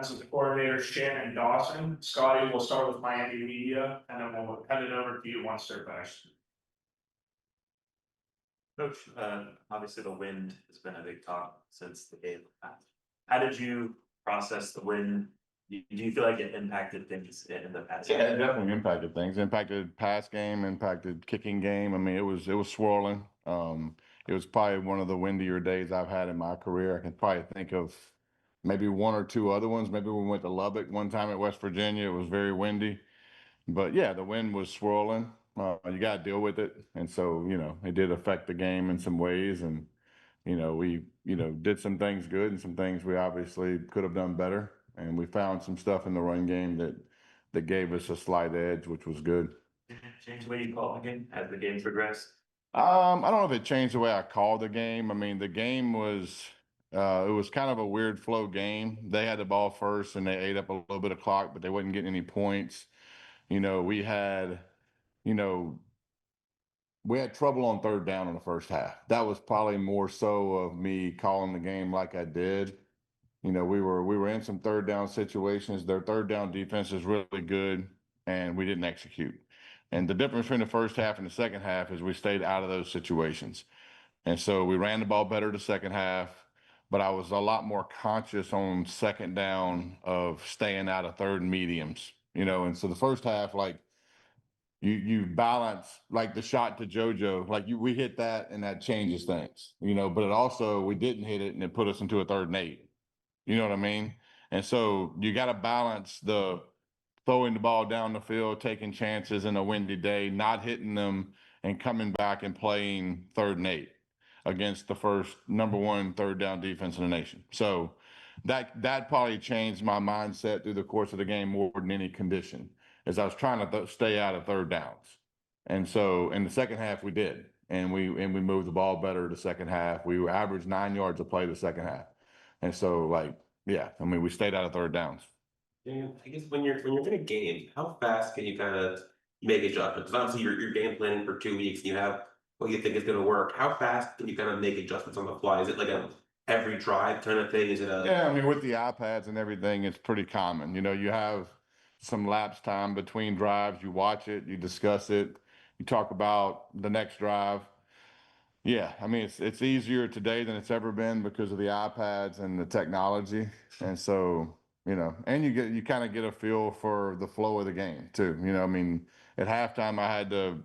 As the coordinator, Shannon Dawson. Scotty, we'll start with Miami Media, and then we'll head it over to you once they're finished. Coach, obviously the wind has been a big talk since the game. How did you process the wind? Do you feel like it impacted things in the past? Yeah, it definitely impacted things. Impacted pass game, impacted kicking game. I mean, it was swirling. It was probably one of the windier days I've had in my career. I can probably think of maybe one or two other ones. Maybe we went to Lubbock one time at West Virginia. It was very windy. But yeah, the wind was swirling. You got to deal with it. And so, it did affect the game in some ways. And, we, did some things good and some things we obviously could have done better. And we found some stuff in the run game that gave us a slight edge, which was good. Change the way you call the game as the game progressed? I don't know if it changed the way I called the game. I mean, the game was, it was kind of a weird flow game. They had the ball first and they ate up a little bit of clock, but they wasn't getting any points. We had, we had trouble on third down in the first half. That was probably more so of me calling the game like I did. We were in some third down situations. Their third down defense is really good, and we didn't execute. And the difference between the first half and the second half is we stayed out of those situations. And so we ran the ball better the second half, but I was a lot more conscious on second down of staying out of third and mediums, and so the first half, like, you balance, like the shot to JoJo, like we hit that and that changes things, but it also, we didn't hit it and it put us into a 3rd and 8. You know what I mean? And so you got to balance the throwing the ball down the field, taking chances in a windy day, not hitting them, and coming back and playing 3rd and 8 against the first #1 third down defense in the nation. So that probably changed my mindset through the course of the game more than any condition, as I was trying to stay out of third downs. And so in the second half we did, and we moved the ball better the second half. We averaged 9 yards a play the second half. And so, we stayed out of third downs. Yeah, I guess when you're in a game, how fast can you kind of make adjustments? Because obviously you're game planning for 2 weeks and you have what you think is going to work. How fast can you kind of make adjustments on the fly? Is it like a every drive kind of thing? Is it a Yeah, I mean, with the iPads and everything, it's pretty common. You have some lapse time between drives. You watch it, you discuss it, you talk about the next drive. Yeah, I mean, it's easier today than it's ever been because of the iPads and the technology. And so, and you kind of get a feel for the flow of the game too. I mean, at halftime I had to,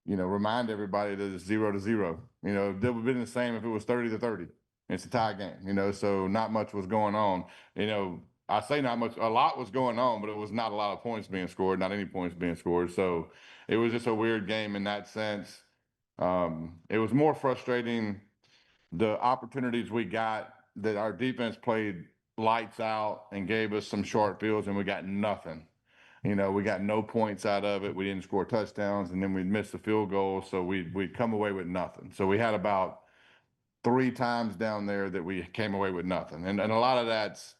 remind everybody that it's 0-0. It would have been the same if it was 30-30. It's a tie game, so not much was going on. I say not much, a lot was going on, but it was not a lot of points being scored, not any points being scored. So it was just a weird game in that sense. It was more frustrating the opportunities we got that our defense played lights out and gave us some short fields and we got nothing. We got no points out of it. We didn't score touchdowns, and then we missed the field goal, so we'd come away with nothing. So we had about 3 times down there that we came away with nothing. And a lot of that's,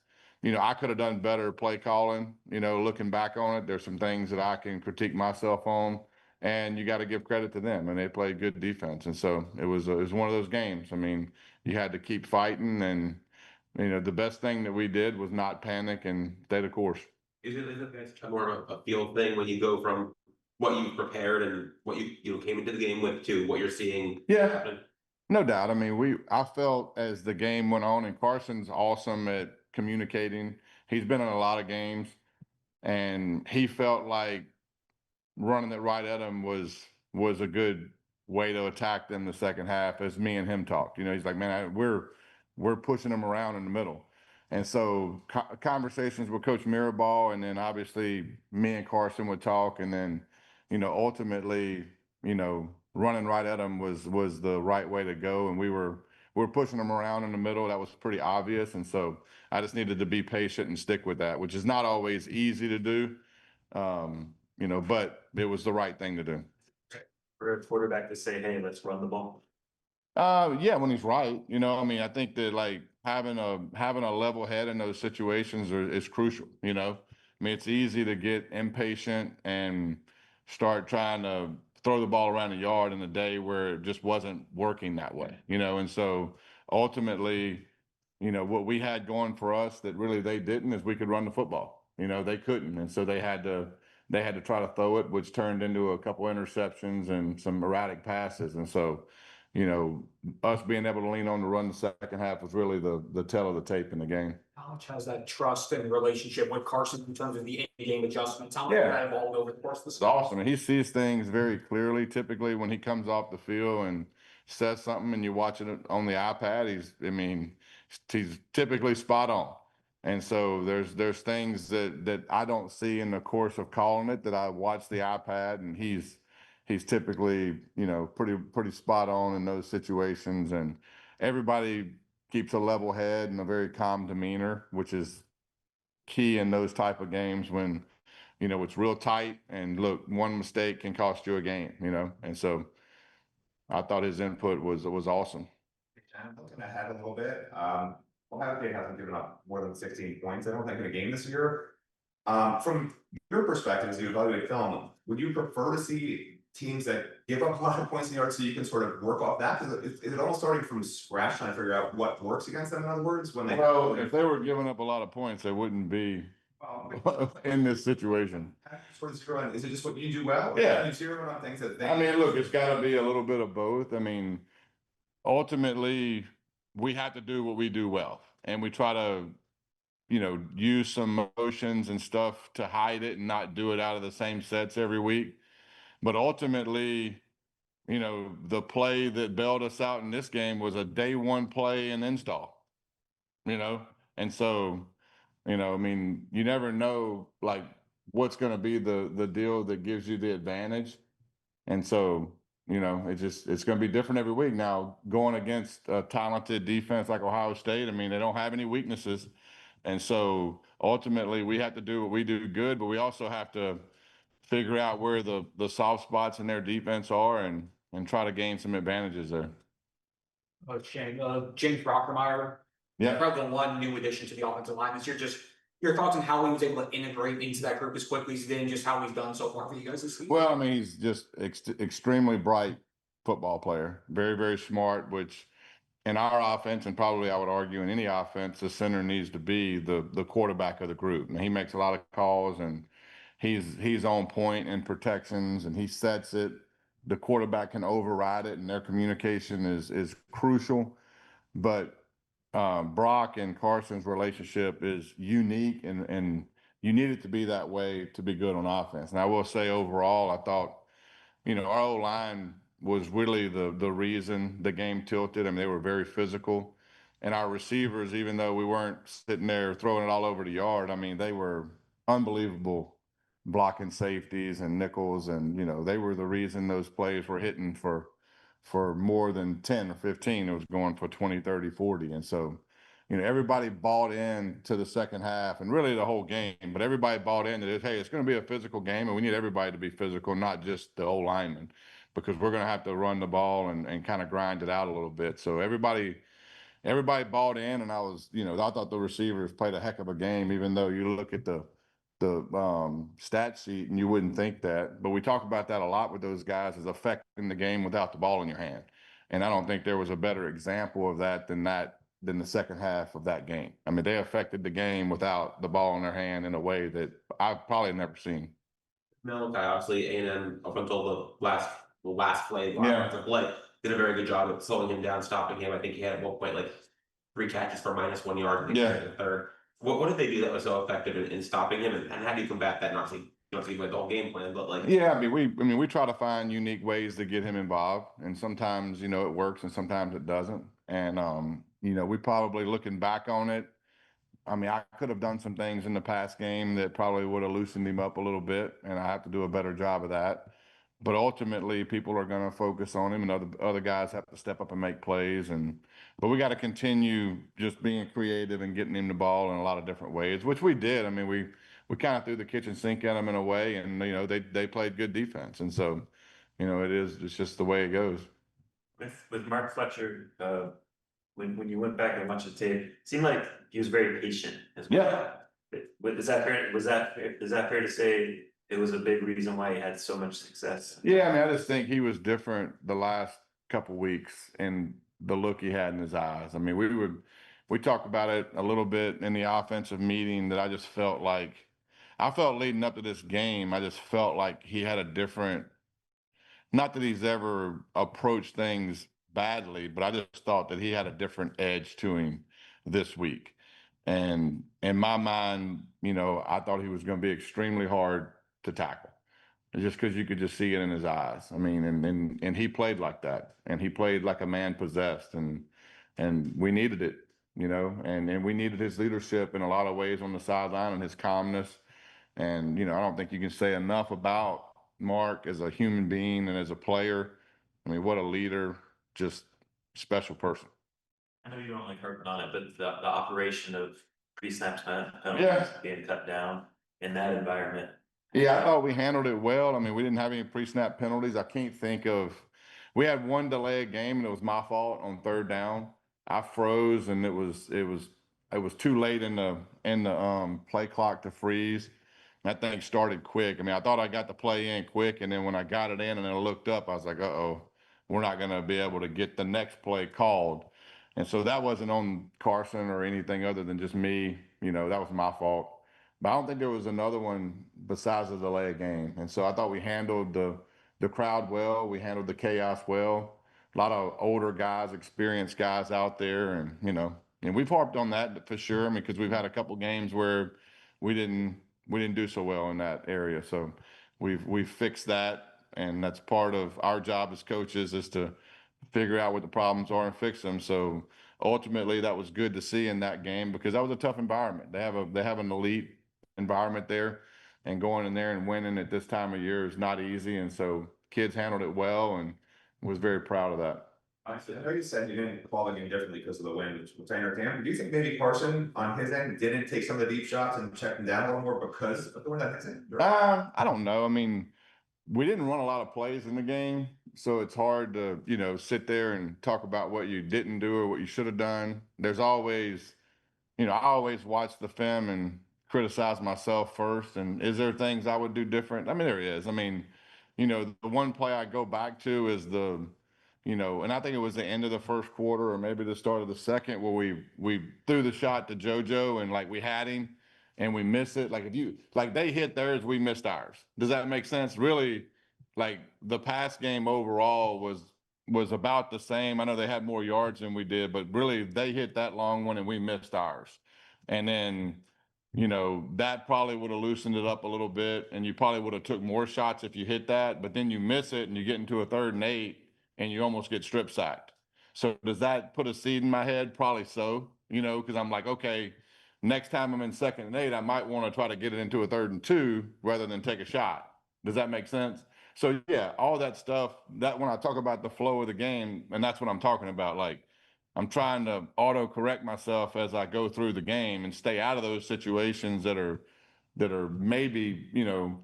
I could have done better play calling, looking back on it. There's some things that I can critique myself on. And you got to give credit to them, and they played good defense. And so it was one of those games. I mean, you had to keep fighting, and the best thing that we did was not panic and stay the course. Is it guys more of a field thing when you go from what you prepared and what you came into the game with to what you're seeing? Yeah, happen? no doubt. I mean, I felt as the game went on, and Carson's awesome at communicating. He's been in a lot of games, and he felt like running it right at him was a good way to attack them the second half. As me and him talked, he's like, man, we're pushing them around in the middle. And so conversations with Coach Mirabal, and then obviously me and Carson would talk, and then ultimately running right at them was the right way to go. And we're pushing them around in the middle. That was pretty obvious. And so I just needed to be patient and stick with that, which is not always easy to do. But it was the right thing to do. For a quarterback to say, hey, let's run the ball. Yeah, when he's right, I mean, I think that like having a level head in those situations is crucial. I mean, it's easy to get impatient and start trying to throw the ball around the yard in a day where it just wasn't working that way, and so ultimately, what we had going for us that really they didn't is we could run the football. They couldn't, and so they had to try to throw it, which turned into a couple interceptions and some erratic passes. And so, us being able to lean on the run the second half was really the tell of the tape in the game. How much has that trust and relationship with Carson in terms of the in-game adjustments? How much Yeah. that evolved over the course of the It's season? awesome, and he sees things very clearly. Typically, when he comes off the field and says something, and you watch it on the iPad, he's typically spot on. And so there's things that I don't see in the course of calling it that I watch the iPad, and he's typically pretty spot on in those situations, and everybody keeps a level head and a very calm demeanor, which is key in those type of games when it's real tight, and look, one mistake can cost you a game, and so I thought his input was awesome. I'm looking ahead a little bit. Ohio State hasn't given up more than 16 points, I don't think, in a game this year. From your perspective, as you evaluate film, would you prefer to see teams that give up a lot of points in yards so you can sort of work off that? Is it almost starting from scratch trying to figure out what works against them, in other words? Well, if they were giving up a lot of points, they wouldn't be in this situation. Sort of zero in, is it just what you do well? Yeah. You zero in on things that they. I mean, look, it's got to be a little bit of both. I mean, ultimately, we have to do what we do well, and we try to, use some motions and stuff to hide it and not do it out of the same sets every week. But ultimately, the play that bailed us out in this game was a day one play and install, and so, I mean, you never know like what's going to be the deal that gives you the advantage. And so, it's going to be different every week. Now, going against a talented defense like Ohio State, I mean, they don't have any weaknesses. And so ultimately we have to do what we do good, but we also have to figure out where the soft spots in their defense are and try to gain some advantages there. Shane, James Brockermeyer, Yeah. probably the one new addition to the offensive line this year. Just your thoughts on how he was able to integrate into that group as quickly as he did, and just how he's done so far for you guys this season? Well, I mean, he's just extremely bright football player, very, very smart, which in our offense, and probably I would argue in any offense, the center needs to be the quarterback of the group. And he makes a lot of calls, and he's on point in protections, and he sets it. The quarterback can override it, and their communication is crucial. But Brock and Carson's relationship is unique, and you need it to be that way to be good on offense. And I will say overall, I thought, our O-line was really the reason the game tilted. I mean, they were very physical. And our receivers, even though we weren't sitting there throwing it all over the yard, I mean, they were unbelievable blocking safeties and nickels. And, they were the reason those plays were hitting for more than 10 or 15. It was going for 20, 30, 40. And so, everybody bought in to the second half and really the whole game, but everybody bought in that hey, it's going to be a physical game, and we need everybody to be physical, not just the old linemen, because we're going to have to run the ball and kind of grind it out a little bit. So everybody bought in, and I thought the receivers played a heck of a game, even though you look at the stat sheet and you wouldn't think that. But we talk about that a lot with those guys, is affecting the game without the ball in your hand. And I don't think there was a better example of that than the second half of that game. I mean, they affected the game without the ball in their hand in a way that I've probably never seen. Malachi, obviously, A&M up until the last play, Yeah. play, did a very good job of slowing him down, stopping him. I think he had at one point like 3 catches for -1 yard. Yeah. In the third. What did they do that was so effective in stopping him, and how do you combat that? Not obviously with the whole game plan, but like. Yeah, I mean, we try to find unique ways to get him involved, and sometimes it works, and sometimes it doesn't. And we probably, looking back on it, I mean, I could have done some things in the past game that probably would have loosened him up a little bit, and I have to do a better job of that. But ultimately, people are going to focus on him, and other guys have to step up and make plays. But we got to continue just being creative and getting him the ball in a lot of different ways, which we did. I mean, we kind of threw the kitchen sink at them in a way, and they played good defense, and so it's just the way it goes. With Mark Fletcher, when you went back and watched the tape, it seemed like he was very patient as well. Yeah. Is that fair to say it was a big reason why he had so much success? Yeah, I mean, I just think he was different the last couple weeks, and the look he had in his eyes. I mean, we talked about it a little bit in the offensive meeting that I just felt like, I felt leading up to this game, I just felt like he had a different, not that he's ever approached things badly, but I just thought that he had a different edge to him this week. And in my mind, I thought he was going to be extremely hard to tackle just because you could just see it in his eyes. I mean, and he played like that, and he played like a man possessed, and we needed it, and we needed his leadership in a lot of ways on the sideline and his calmness. And I don't think you can say enough about Mark as a human being and as a player. I mean, what a leader, just special person. I know you don't like harping on it, but the operation of pre-snap penalties Yeah. being cut down in that environment. Yeah, I thought we handled it well. I mean, we didn't have any pre-snap penalties. I can't think of, we had one delayed game and it was my fault on third down. I froze and it was too late in the play clock to freeze. That thing started quick. I mean, I thought I got the play in quick, and then when I got it in and then I looked up, I was like, uh-oh, we're not going to be able to get the next play called. And so that wasn't on Carson or anything other than just me. That was my fault. But I don't think there was another one besides the delay of game. And so I thought we handled the crowd well. We handled the chaos well. A lot of older guys, experienced guys out there, and we've harped on that for sure. I mean, because we've had a couple games where we didn't do so well in that area. So we've fixed that, and that's part of our job as coaches is to figure out what the problems are and fix them. So ultimately, that was good to see in that game because that was a tough environment. They have an elite environment there, and going in there and winning at this time of year is not easy. And so kids handled it well, and was very proud of that. I know you said you didn't call the game differently because of the wind, which I understand. Do you think maybe Carson on his end didn't take some of the deep shots and check them down a little more because of the wind that hits it? I don't know. I mean, we didn't run a lot of plays in the game, so it's hard to, sit there and talk about what you didn't do or what you should have done. There's always, I always watch the film and criticize myself first. And is there things I would do different? I mean, there is. I mean, the one play I go back to is and I think it was the end of the first quarter or maybe the start of the second where we threw the shot to JoJo and like we had him and we missed it. Like they hit theirs, we missed ours. Does that make sense? Really, like the pass game overall was about the same. I know they had more yards than we did, but really they hit that long one and we missed ours. And then, that probably would have loosened it up a little bit, and you probably would have took more shots if you hit that, but then you miss it and you get into a 3rd and 8 and you almost get strip sacked. So does that put a seed in my head? Probably so, because I'm like, okay, next time I'm in 2nd and 8, I might want to try to get it into a 3rd and 2 rather than take a shot. Does that make sense? So yeah, all that stuff, that when I talk about the flow of the game, and that's what I'm talking about, like I'm trying to auto correct myself as I go through the game and stay out of those situations that are maybe,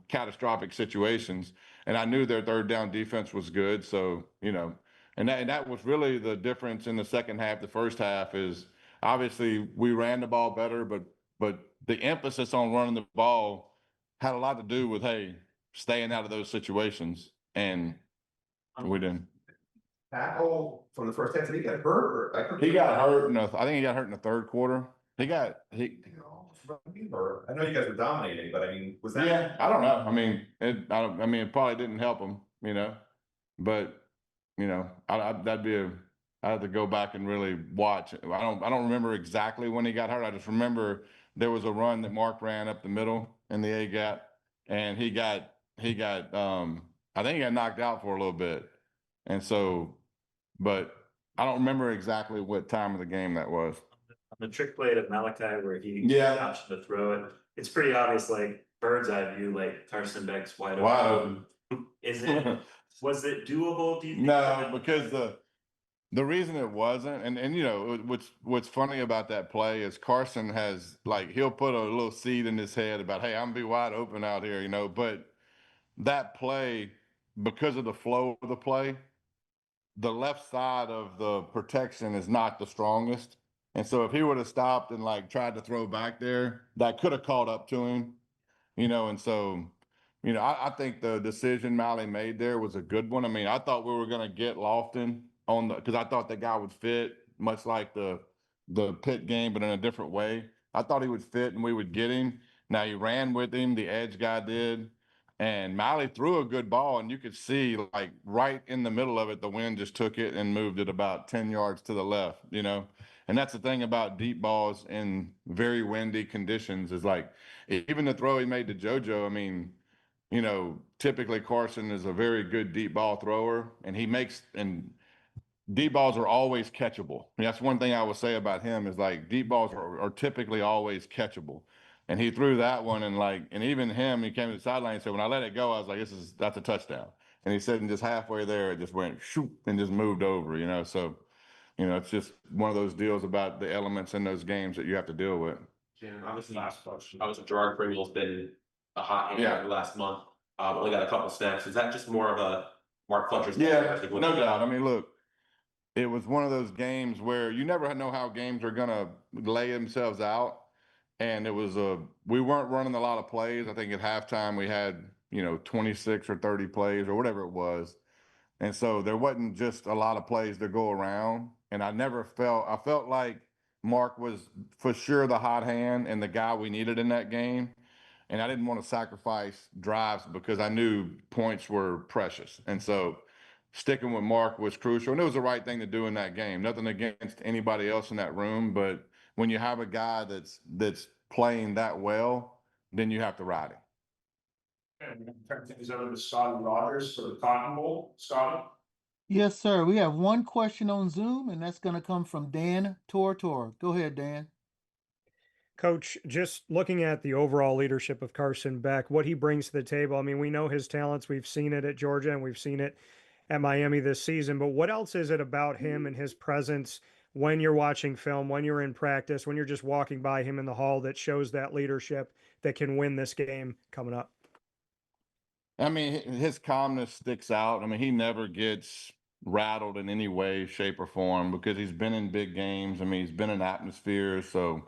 catastrophic situations. And I knew their 3rd down defense was good. So, and that was really the difference in the second half. The first half is obviously we ran the ball better, but the emphasis on running the ball had a lot to do with, hey, staying out of those situations. And we didn't. Tackle from the first half, did he get hurt? He got hurt. I think he got hurt in the 3rd quarter. I know you guys were dominating, but I mean, was that? Yeah, I don't know. I mean, it probably didn't help him, but I have to go back and really watch. I don't remember exactly when he got hurt. I just remember there was a run that Mark ran up the middle in the A gap, and he got I think he got knocked out for a little bit. And so, but I don't remember exactly what time of the game that was. On the trick play to Malachi where he Yeah. the option to throw it, it's pretty obvious, like bird's eye view, like Carson Beck's wide open. Was it doable? Do you think? No, because the reason it wasn't, and what's funny about that play is Carson has he'll put a little seed in his head about, hey, I'm gonna be wide open out here, but that play, because of the flow of the play, the left side of the protection is not the strongest. And so if he would have stopped and tried to throw back there, that could have caught up to him, and so, I think the decision Malley made there was a good one. I mean, I thought we were going to get Lofton because I thought the guy would fit much like the the Pitt game, but in a different way. I thought he would fit and we would get him. Now he ran with him, the edge guy did. And Malley threw a good ball, and you could see, like, right in the middle of it, the wind just took it and moved it about 10 yards to the left, you know? And that's the thing about deep balls in very windy conditions is like, even the throw he made to JoJo, I mean, you know, typically Carson is a very good deep ball thrower, and he makes, and deep balls are always catchable. And that's one thing I will say about him is like deep balls are typically always catchable. And he threw that one, and like, and even him, he came to the sideline and said, when I let it go, I was like, that's a touchdown. And he said, and just halfway there, it just went shoot and just moved over, you know? So, you know, it's just one of those deals about the elements in those games that you have to deal with. Shannon, obviously, Last question. obviously Gerard Pringle's been a hot hand Yeah. over the last month. Only got a couple snaps. Is that just more of a Mark Fletcher's? Yeah, no doubt. I mean, look, it was one of those games where you never know how games are gonna lay themselves out. And it was we weren't running a lot of plays. I think at halftime we had, you know, 26 or 30 plays or whatever it was. And so there wasn't just a lot of plays to go around. And I felt like Mark was for sure the hot hand and the guy we needed in that game. And I didn't want to sacrifice drives because I knew points were precious. And so sticking with Mark was crucial. And it was the right thing to do in that game. Nothing against anybody else in that room, but when you have a guy that's playing that well, then you have to ride him. And we're gonna turn things over to Scotty Rogers for the Cotton Bowl. Scotty? Yes, sir. We have one question on Zoom, and that's going to come from Dan Tortor. Go ahead, Dan. Coach, just looking at the overall leadership of Carson Beck, what he brings to the table. I mean, we know his talents. We've seen it at Georgia and we've seen it at Miami this season. But what else is it about him and his presence when you're watching film, when you're in practice, when you're just walking by him in the hall that shows that leadership that can win this game coming up? I mean, his calmness sticks out. I mean, he never gets rattled in any way, shape, or form because he's been in big games. I mean, he's been in atmospheres. So,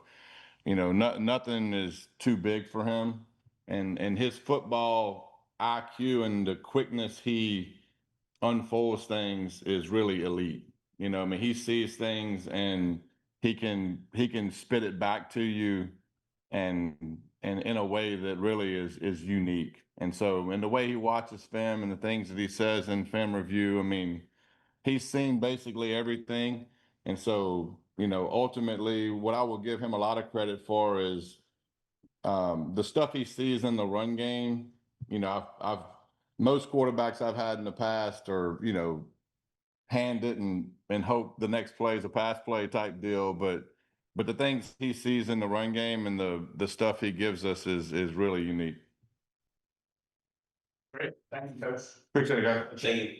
you know, nothing is too big for him. And his football IQ and the quickness he unfolds things is really elite. You know, I mean, he sees things and he can spit it back to you and in a way that really is unique. And so, in the way he watches film and the things that he says in film review, I mean, he's seen basically everything. And so, you know, ultimately, what I will give him a lot of credit for is the stuff he sees in the run game. You know, I've most quarterbacks I've had in the past are, you know, hand it and hope the next play is a pass play type deal. But the things he sees in the run game and the stuff he gives us is really unique. Great, thank you, Coach. Appreciate it, guys. Thank you.